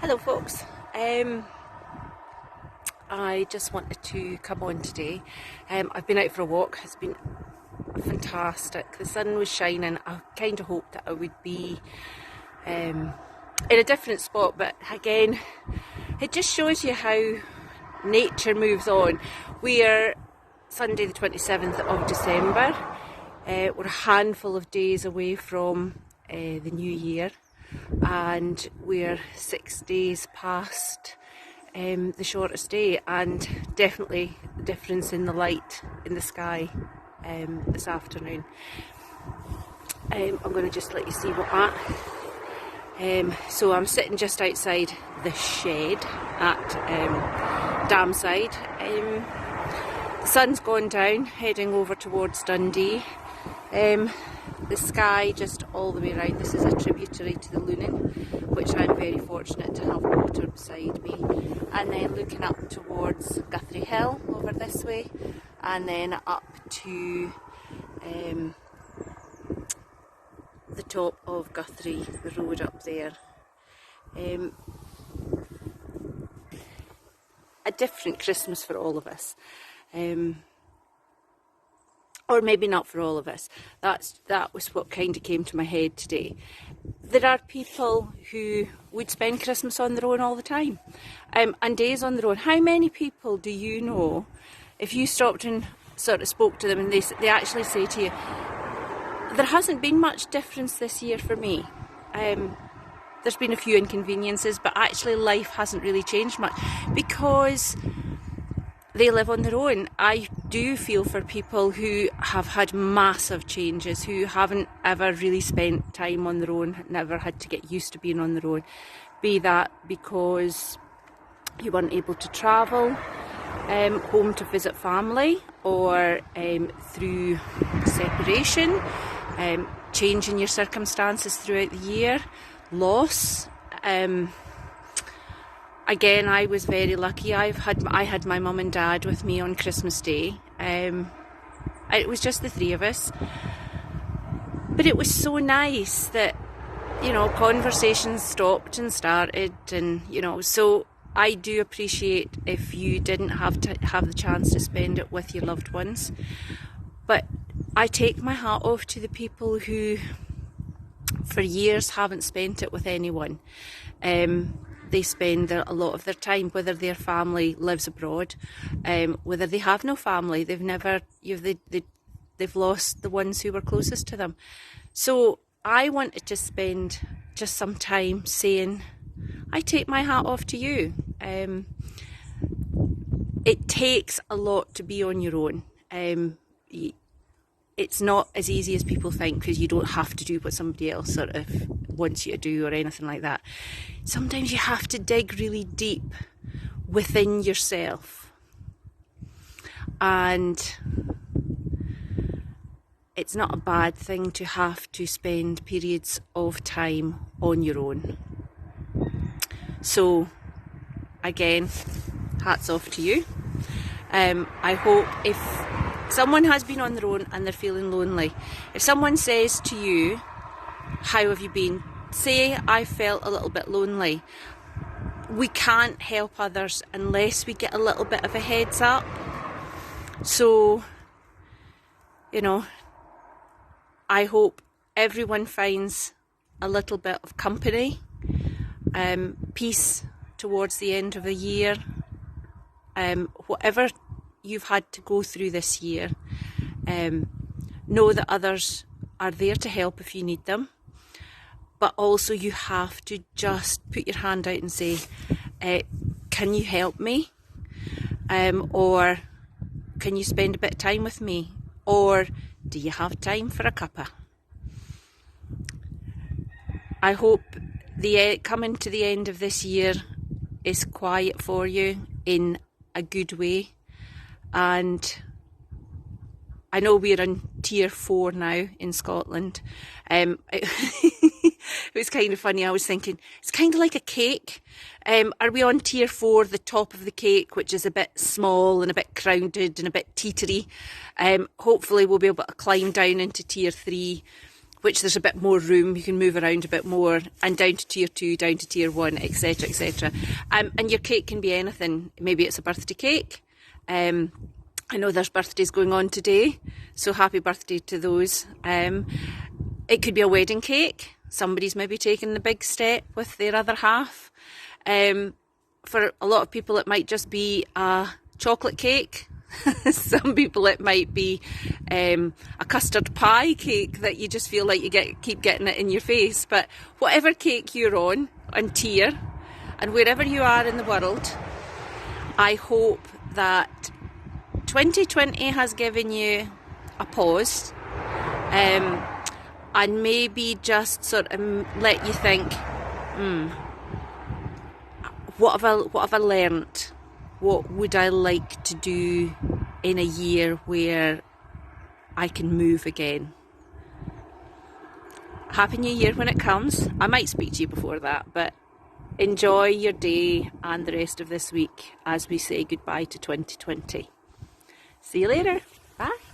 Hello folks, I just wanted to come on today. I've been out for a walk. It's been fantastic. The sun was shining. I kind of hoped that I would be in a different spot, but again it just shows you how nature moves on. We are Sunday the 27th of December. We're a handful of days away from the new year, and we're 6 days past the shortest day, and definitely the difference in the light in the sky this afternoon. I'm going to just let you see what that. So I'm sitting just outside the shed at Damside. The sun's gone down, heading over towards Dundee. The sky just all the way around. This is a tributary to the Lunan, which I'm very fortunate to have water beside me. And then looking up towards Guthrie Hill over this way, and then up to the top of Guthrie, the road up there. A different Christmas for all of us. Or maybe not for all of us. That was what kind of came to my head today. There are people who would spend Christmas on their own all the time, and days on their own. How many people do you know, if you stopped and sort of spoke to them and they actually say to you, there hasn't been much difference this year for me. There's been a few inconveniences, but actually life hasn't really changed much because they live on their own. I do feel for people who have had massive changes, who haven't ever really spent time on their own, never had to get used to being on their own. Be that because you weren't able to travel home to visit family, or through separation, change in your circumstances throughout the year, loss. Again, I was very lucky. I had my mum and dad with me on Christmas Day. It was just the three of us. But it was so nice that, conversations stopped and started, and, so I do appreciate if you didn't have to have the chance to spend it with your loved ones. But I take my hat off to the people who, for years, haven't spent it with anyone. They spend a lot of their time, whether their family lives abroad, whether they have no family, they've lost the ones who were closest to them. So I wanted to spend just some time saying, I take my hat off to you. It takes a lot to be on your own. It's not as easy as people think, because you don't have to do what somebody else sort of wants you to do or anything like that. Sometimes you have to dig really deep within yourself, and it's not a bad thing to have to spend periods of time on your own. So again, hats off to you. I hope if someone has been on their own and they're feeling lonely, if someone says to you, how have you been? Say, I felt a little bit lonely. We can't help others unless we get a little bit of a heads up. So, I hope everyone finds a little bit of company, peace towards the end of the year. Whatever you've had to go through this year, know that others are there to help if you need them, but also you have to just put your hand out and say, can you help me, or can you spend a bit of time with me, or do you have time for a cuppa? I hope coming to the end of this year is quiet for you in a good way. And I know we're on tier 4 now in Scotland. It was kind of funny. I was thinking, it's kind of like a cake. Are we on tier 4, the top of the cake, which is a bit small and a bit crowded and a bit teetery? Hopefully we'll be able to climb down into tier 3, which there's a bit more room, you can move around a bit more, and down to tier 2, down to tier 1, etc, etc. And your cake can be anything. Maybe it's a birthday cake. I know there's birthdays going on today, so happy birthday to those. It could be a wedding cake. Somebody's maybe taking the big step with their other half. For a lot of people it might just be a chocolate cake. Some people it might be a custard pie cake that you just feel like you keep getting it in your face. But whatever cake you're on tier, and wherever you are in the world, I hope that 2020 has given you a pause, and maybe just sort of let you think, what have I learnt? What would I like to do in a year where I can move again? Happy New Year when it comes. I might speak to you before that, but enjoy your day and the rest of this week as we say goodbye to 2020. See you later. Bye.